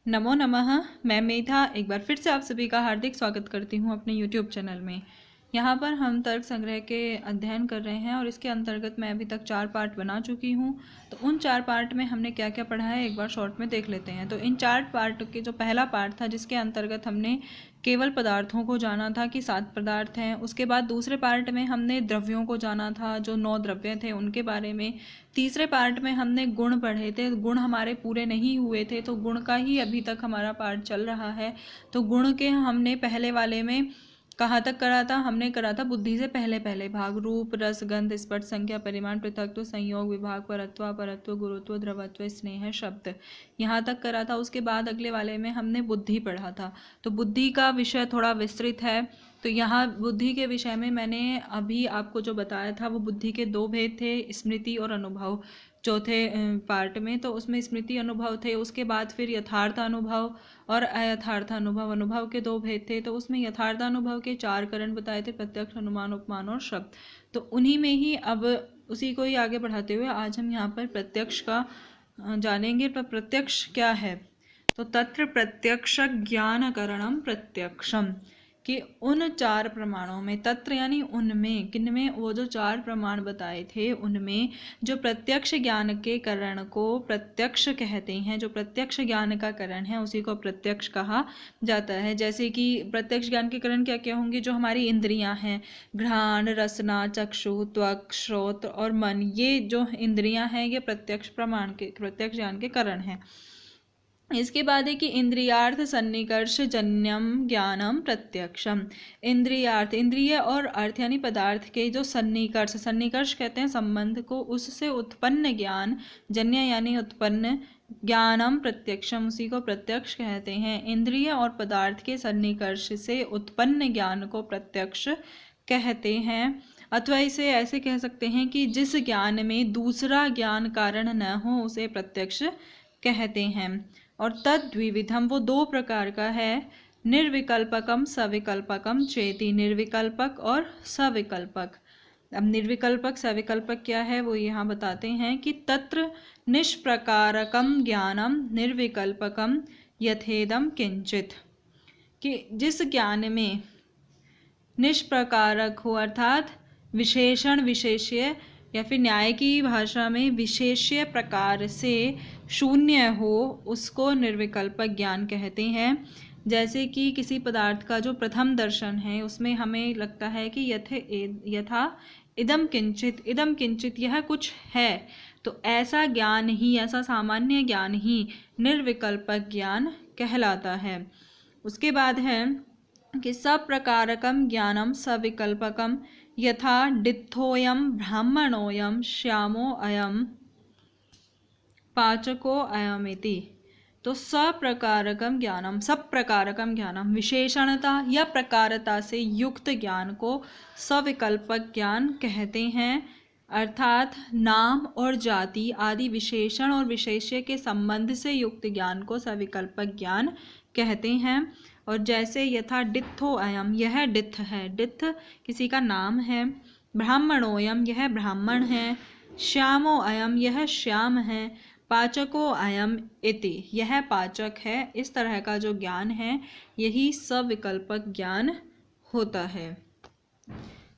नमो नमः। मैं मेधा एक बार फिर से आप सभी का हार्दिक स्वागत करती हूँ अपने YouTube चैनल में। यहाँ पर हम तर्क संग्रह के अध्ययन कर रहे हैं और इसके अंतर्गत मैं अभी तक 4 पार्ट बना चुकी हूँ। तो उन 4 पार्ट में हमने क्या क्या पढ़ा है एक बार शॉर्ट में देख लेते हैं। तो इन 4 पार्ट के जो पहला पार्ट था जिसके अंतर्गत हमने केवल पदार्थों को जाना था कि 7 पदार्थ हैं। उसके बाद दूसरे पार्ट में हमने द्रव्यों को जाना था, जो 9 द्रव्य थे उनके बारे में। तीसरे पार्ट में हमने गुण पढ़े थे, गुण हमारे पूरे नहीं हुए थे तो गुण का ही अभी तक हमारा पार्ट चल रहा है। तो गुण के हमने पहले वाले में कहाँ तक करा था? हमने करा था बुद्धि से पहले पहले भाग, रूप रस गंध स्पर्श संख्या परिमाण पृथकत्व संयोग विभाग परत्व अपरत्व गुरुत्व द्रवत्व स्नेह शब्द, यहाँ तक करा था। उसके बाद अगले वाले में हमने बुद्धि पढ़ा था। तो बुद्धि का विषय थोड़ा विस्तृत है। तो यहाँ बुद्धि के विषय में मैंने अभी आपको जो बताया था वो बुद्धि के 2 भेद थे, स्मृति और अनुभव। चौथे पार्ट में तो उसमें स्मृति अनुभव थे, उसके बाद फिर यथार्थ अनुभव और अयथार्थ अनुभव, अनुभव के 2 भेद थे। तो उसमें यथार्थ अनुभव के 4 करण बताए थे, प्रत्यक्ष अनुमान उपमान और शब्द। तो उन्हीं में ही अब उसी को ही आगे बढ़ाते हुए आज हम यहाँ पर प्रत्यक्ष का जानेंगे। पर प्रत्यक्ष क्या है? तो तत्र प्रत्यक्ष ज्ञानकरणम प्रत्यक्षम, कि उन 4 प्रमाणों में, तत्र यानी उनमें, किनमें? वो जो 4 प्रमाण बताए थे उनमें जो प्रत्यक्ष ज्ञान के करण को प्रत्यक्ष कहते हैं, जो प्रत्यक्ष ज्ञान का करण है उसी को प्रत्यक्ष कहा जाता है। जैसे कि प्रत्यक्ष ज्ञान के करण क्या क्या होंगे? जो हमारी इंद्रियां हैं, घ्राण रसना चक्षु त्वक श्रोत और मन, ये जो इंद्रियां हैं ये प्रत्यक्ष प्रमाण के, प्रत्यक्ष ज्ञान के करण हैं। इसके बाद है कि इंद्रियार्थ सन्निकर्ष जन्यम ज्ञानम प्रत्यक्षम। इंद्रियार्थ, इंद्रिय और अर्थ यानी पदार्थ के जो सन्निकर्ष, सन्निकर्ष कहते हैं संबंध को, उससे उत्पन्न ज्ञान, जन्य यानी उत्पन्न, ज्ञानम प्रत्यक्षम, उसी को प्रत्यक्ष कहते हैं। इंद्रिय और पदार्थ के सन्निकर्ष से उत्पन्न ज्ञान को प्रत्यक्ष कहते हैं। अथवा इसे ऐसे कह सकते हैं कि जिस ज्ञान में दूसरा ज्ञान कारण न हो उसे प्रत्यक्ष कहते हैं। और तद्विविधम, वो 2 प्रकार का है, निर्विकल्पकम सविकल्पकम चेति, निर्विकल्पक और सविकल्पक। अब निर्विकल्पक सविकल्पक क्या है वो यहाँ बताते हैं कि तत्र निष्प्रकारकम ज्ञानम निर्विकल्पकम यथेदम किंचित, कि जिस ज्ञान में निष्प्रकारक हो अर्थात विशेषण विशेष्य, या फिर न्याय की भाषा में विशेष्य प्रकार से शून्य हो, उसको निर्विकल्पक ज्ञान कहते हैं। जैसे कि किसी पदार्थ का जो प्रथम दर्शन है उसमें हमें लगता है कि यथा इदम किंचित, इदम किंचित यह कुछ है, तो ऐसा ज्ञान ही, ऐसा सामान्य ज्ञान ही निर्विकल्पक ज्ञान कहलाता है। उसके बाद है कि सप्रकारकम ज्ञानम सविकल्पकम यथा डित्थोयम ब्राह्मणोयम श्यामो अयम पाचको अयमिति। तो सप्रकारकम ज्ञानम, सब प्रकारकम ज्ञानम, विशेषणता या प्रकारता से युक्त ज्ञान को सविकल्पक ज्ञान कहते हैं। अर्थात नाम और जाति आदि विशेषण और विशेष्य के संबंध से युक्त ज्ञान को सविकल्पक ज्ञान कहते हैं। और जैसे यथा डित्थो अयम, यह डित्थ है, डित्थ किसी का नाम है। ब्राह्मणोयम, यह ब्राह्मण है। श्यामो अयम, यह श्याम है। पाचको अयम इति, यह पाचक है। इस तरह का जो ज्ञान है यही सविकल्पक ज्ञान होता है।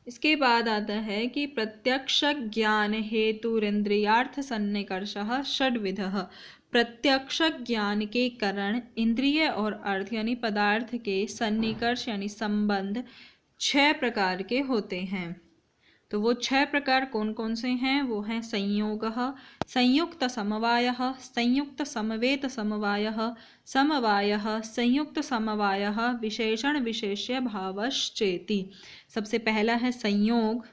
इसके बाद आता है कि प्रत्यक्ष ज्ञान हेतुरिंद्रियार्थ सन्निकर्षः षड्विधः। प्रत्यक्ष ज्ञान के कारण इंद्रिय और अर्थ यानी पदार्थ के सन्निकर्ष यानी संबंध 6 प्रकार के होते हैं। तो वो 6 प्रकार कौन कौन से हैं? वो हैं संयोगः, संयुक्त समवायः, संयुक्त समवेत समवायः, समवायः, संयुक्त समवायः, विशेषण विशेष्य भावश्चेति। सबसे पहला है संयोग,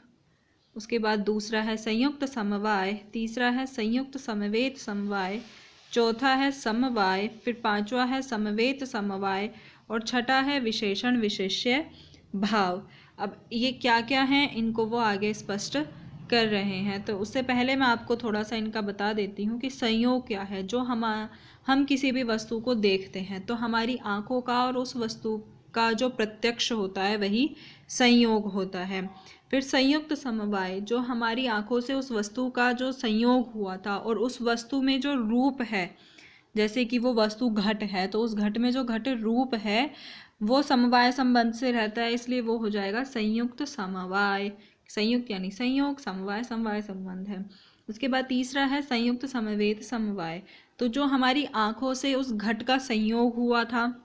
उसके बाद दूसरा है संयुक्त समवाय, तीसरा है संयुक्त समवेत समवाय, चौथा है समवाय, फिर 5वां है समवेत समवाय और छठा है विशेषण विशेष्य भाव। अब ये क्या क्या हैं इनको वो आगे स्पष्ट कर रहे हैं। तो उससे पहले मैं आपको थोड़ा सा इनका बता देती हूँ कि संयोग क्या है। जो हम किसी भी वस्तु को देखते हैं तो हमारी आँखों का और उस वस्तु का जो प्रत्यक्ष होता है वही संयोग होता है। फिर संयुक्त समवाय, जो हमारी आँखों से उस वस्तु का जो संयोग हुआ था और उस वस्तु में जो रूप है, जैसे कि वो वस्तु घट है तो उस घट में जो घट रूप है वो समवाय संबंध से रहता है, इसलिए वो हो जाएगा संयुक्त समवाय। संयुक्त यानी संयोग, समवाय समवाय संबंध है। उसके बाद तीसरा है संयुक्त समवेत समवाय। तो जो हमारी आंखों से उस घट का संयोग हुआ था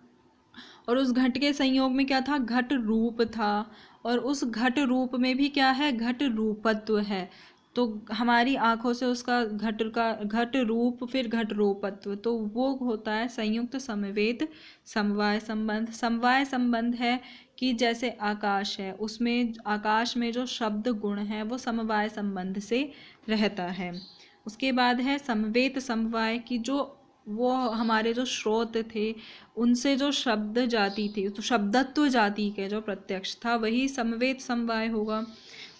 और उस घट के संयोग में क्या था, घट रूप था, और उस घट रूप में भी क्या है, घट रूपत्व है। तो हमारी आंखों से उसका घट रूप फिर घट रूपत्व, तो वो होता है संयुक्त समवेत समवाय संबंध। समवाय संबंध है कि जैसे आकाश है, उसमें आकाश में जो शब्द गुण है वो समवाय संबंध से रहता है। उसके बाद है समवेत समवाय की जो वो हमारे जो स्रोत थे उनसे जो शब्द जाति थी, तो शब्दत्व जाति के जो प्रत्यक्ष था वही समवेत समवाय होगा।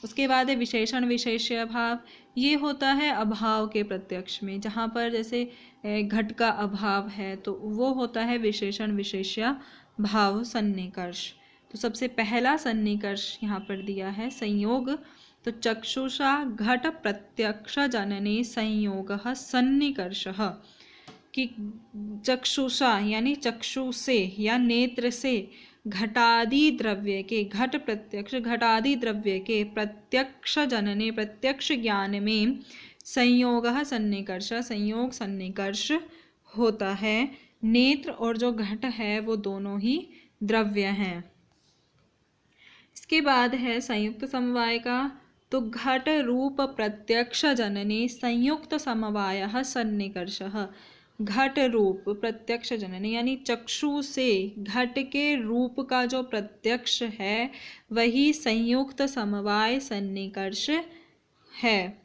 उसके बाद है विशेषण विशेष्य अभाव। ये होता है अभाव के प्रत्यक्ष में, जहाँ पर जैसे घट का अभाव है तो वो होता है विशेषण विशेष्य भाव सन्निकर्ष। तो सबसे पहला सन्निकर्ष यहाँ पर दिया है संयोग। तो चक्षुषा घट प्रत्यक्ष जनने संयोगः सन्निकर्षः, कि चक्षुषा यानी चक्षु से या नेत्र से घटादि द्रव्य के, घट प्रत्यक्ष घटादि द्रव्य के प्रत्यक्ष जनने प्रत्यक्ष ज्ञान में संयोगः सन्निकर्ष, संयोग सन्निकर्ष होता है। नेत्र और जो घट है वो दोनों ही द्रव्य हैं। इसके बाद है संयुक्त समवाय का। तो घट रूप प्रत्यक्ष जनने संयुक्त समवायः सन्निकर्षः। घट रूप प्रत्यक्ष जनने यानी चक्षु से घट के रूप का जो प्रत्यक्ष है वही संयुक्त समवाय सन्निकर्ष है।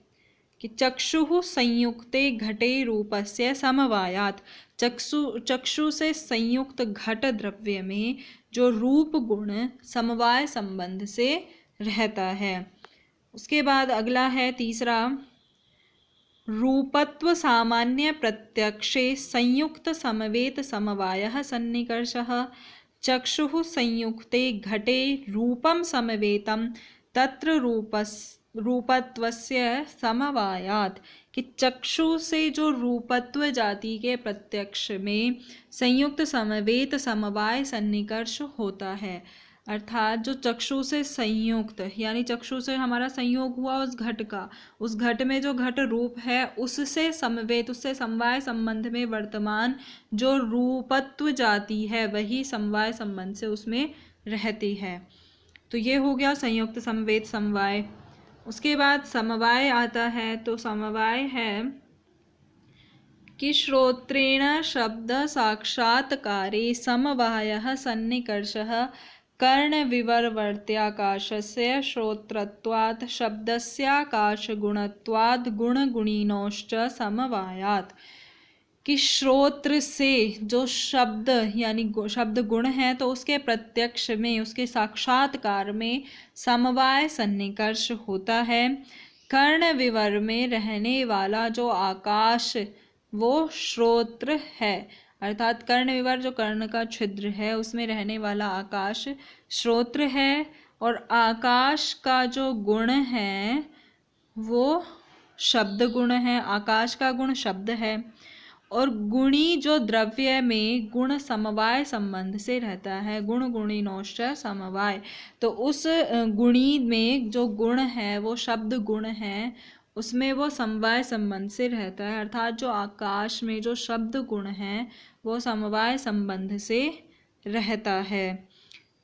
कि चक्षुः संयुक्ते घटे रूपस्य समवायात्, चक्षु से संयुक्त घट द्रव्य में जो रूप गुण समवाय संबंध से रहता है। उसके बाद अगला है तीसरा, रूपत्व सामान्य प्रत्यक्षे संयुक्त समवेत समवायः सन्निकर्षः। चक्षुः संयुक्ते घटे रूपम समवेतम तत्र रूपत्वस्य समवायात्, कि चक्षु से जो रूपत्व जाति के प्रत्यक्ष में संयुक्त समवेत समवाय सन्निकर्ष होता है। अर्थात जो चक्षु से संयुक्त यानी चक्षु से हमारा संयोग हुआ उस घट का, उस घट में जो घट रूप है उससे समवेत, उससे समवाय संबंध में वर्तमान जो रूपत्व जाति है वही समवाय संबंध से उसमें रहती है। तो ये हो गया संयुक्त समवेत समवाय। उसके बाद समवाय आता है। तो समवाय है कि श्रोत्रेण शब्द साक्षात्कारे समवायः सन्निकर्षः कर्णविवर्वर्त्याकाशस्य श्रोत्रत्वात् शब्दस्याकाशगुणत्वाद् गुणगुणिनोश्च समवायात्, कि श्रोत्र से जो शब्द यानी शब्द गुण है तो उसके प्रत्यक्ष में, उसके साक्षात्कार में समवाय सन्निकर्ष होता है। कर्ण विवर में रहने वाला जो आकाश वो श्रोत्र है, अर्थात कर्ण विवर जो कर्ण का छिद्र है उसमें रहने वाला आकाश श्रोत्र है। और आकाश का जो गुण है वो शब्द गुण है, आकाश का गुण शब्द है। और गुणी जो द्रव्य में गुण समवाय संबंध से रहता है, गुण गुणिनोश्च समवाय। तो उस गुणी में जो गुण है वो शब्द गुण है, उसमें वो समवाय संबंध से रहता है। अर्थात जो आकाश में जो शब्द गुण है वो समवाय संबंध से रहता है।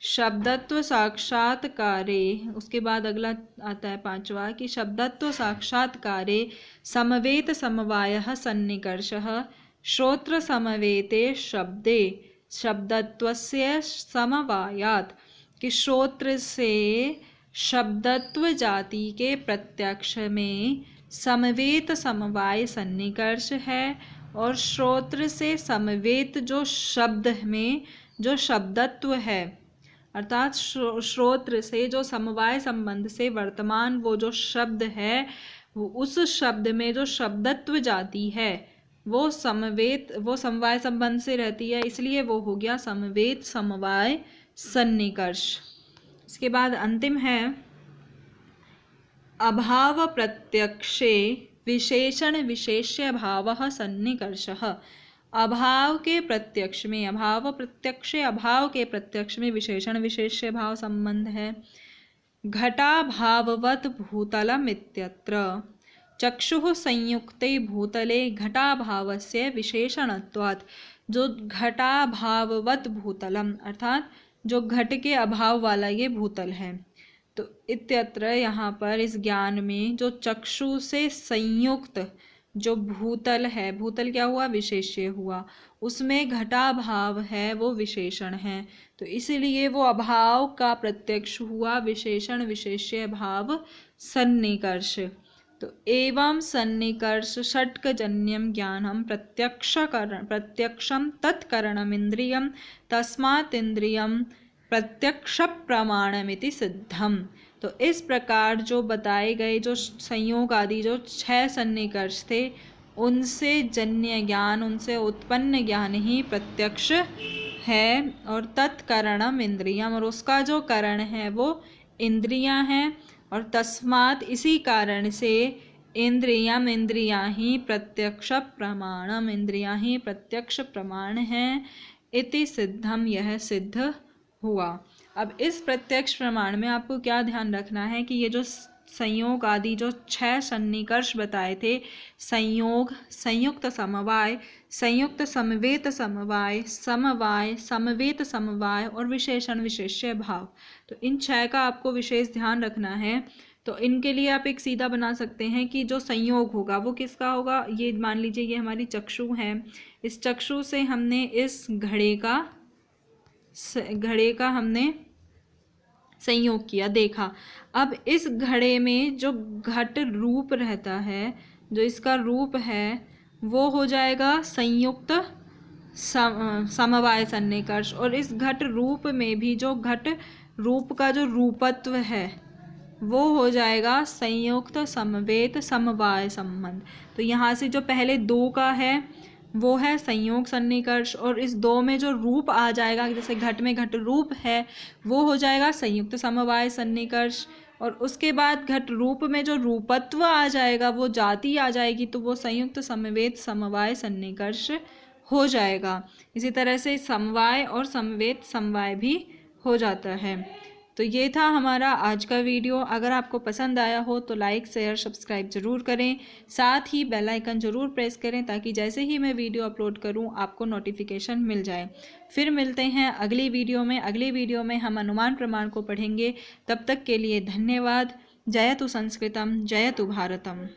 शब्दत्व साक्षात्कारे, उसके बाद अगला आता है पांचवा, कि शब्दत्व साक्षात्कारे समवेत समवायः सन्निकर्षः। श्रोत्र समवेते शब्दे शब्दत्वस्य समवायात्, कि श्रोत्र से शब्दत्व जाति के प्रत्यक्ष में समवेत समवाय सन्निकर्ष है। और श्रोत्र से समवेत जो शब्द में जो शब्दत्व है, अर्थात श्रोत्र से जो समवाय संबंध से वर्तमान वो जो शब्द है वो उस शब्द में जो शब्दत्व जाति है वो समवाय संबंध से रहती है, इसलिए वो हो गया समवेत समवाय सन्निकर्ष। इसके बाद अंतिम है अभाव प्रत्यक्षे विशेषण विशेष्य भावः सन्निकर्षः। अभाव के प्रत्यक्ष में, अभाव प्रत्यक्ष, अभाव के प्रत्यक्ष में विशेषण विशेष्य भाव संबंध है। घटाभाववत् भूतलम् इत्यत्र चक्षुः संयुक्ते भूतले घटाभावस्य विशेषणत्वात्। जो घटाभाववत् भूतलम अर्थात जो घट के अभाव वाला ये भूतल है, तो इत्यत्र यहाँ पर इस ज्ञान में जो चक्षु से संयुक्त जो भूतल है, भूतल क्या हुआ, विशेष्य हुआ, उसमें घटाभाव है वो विशेषण है, तो इसलिए वो अभाव का प्रत्यक्ष हुआ, विशेषण विशेष्य भाव सन्निकर्ष। तो एवं सन्निकर्ष षट्कजन्यम ज्ञानम प्रत्यक्षम तत्करणम इंद्रियम तस्मात् इंद्रियम प्रत्यक्ष प्रमाणमिति सिद्धम। तो इस प्रकार जो बताए गए जो संयोग आदि जो 6 सन्निकर्ष थे, उनसे जन्य ज्ञान, उनसे उत्पन्न ज्ञान ही प्रत्यक्ष है, और तत्करणम इंद्रियम, और उसका जो करण है वो इंद्रियां हैं, और तस्मात् इसी कारण से इंद्रियम, इंद्रियां ही प्रत्यक्ष प्रमाणम, इंद्रियां ही प्रत्यक्ष प्रमाण हैं, इति सिद्धम, यह सिद्ध हुआ। अब इस प्रत्यक्ष प्रमाण में आपको क्या ध्यान रखना है कि ये जो संयोग आदि जो 6 सन्निकर्ष बताए थे, संयोग, संयुक्त समवाय, संयुक्त समवेत समवाय, समवाय, समवेत समवाय और विशेषण विशेष्य भाव, तो इन 6 का आपको विशेष ध्यान रखना है। तो इनके लिए आप एक सीधा बना सकते हैं कि जो संयोग होगा वो किसका होगा, ये मान लीजिए ये हमारी चक्षु है, इस चक्षु से हमने इस घड़े का हमने संयोग किया, देखा। अब इस घड़े में जो घट रूप रहता है, जो इसका रूप है, वो हो जाएगा संयुक्त समवाय सन्निकर्ष, और इस घट रूप में भी जो घट रूप का जो रूपत्व है वो हो जाएगा संयुक्त समवेत समवाय संबंध। तो यहाँ से जो पहले 2 का है वो है संयोग सन्निकर्ष, और इस 2 में जो रूप आ जाएगा, जैसे घट में घट रूप है, वो हो जाएगा संयुक्त समवाय सन्निकर्ष, और उसके बाद घट रूप में जो रूपत्व आ जाएगा, वो जाति आ जाएगी, तो वो संयुक्त समवेत समवाय सन्निकर्ष हो जाएगा। इसी तरह से समवाय और समवेत समवाय भी हो जाता है। तो ये था हमारा आज का वीडियो। अगर आपको पसंद आया हो तो लाइक शेयर सब्सक्राइब ज़रूर करें, साथ ही बेल आइकन ज़रूर प्रेस करें ताकि जैसे ही मैं वीडियो अपलोड करूं आपको नोटिफिकेशन मिल जाए। फिर मिलते हैं अगली वीडियो में। अगली वीडियो में हम अनुमान प्रमाण को पढ़ेंगे। तब तक के लिए धन्यवाद। जयतु संस्कृतम, जयतु भारतम।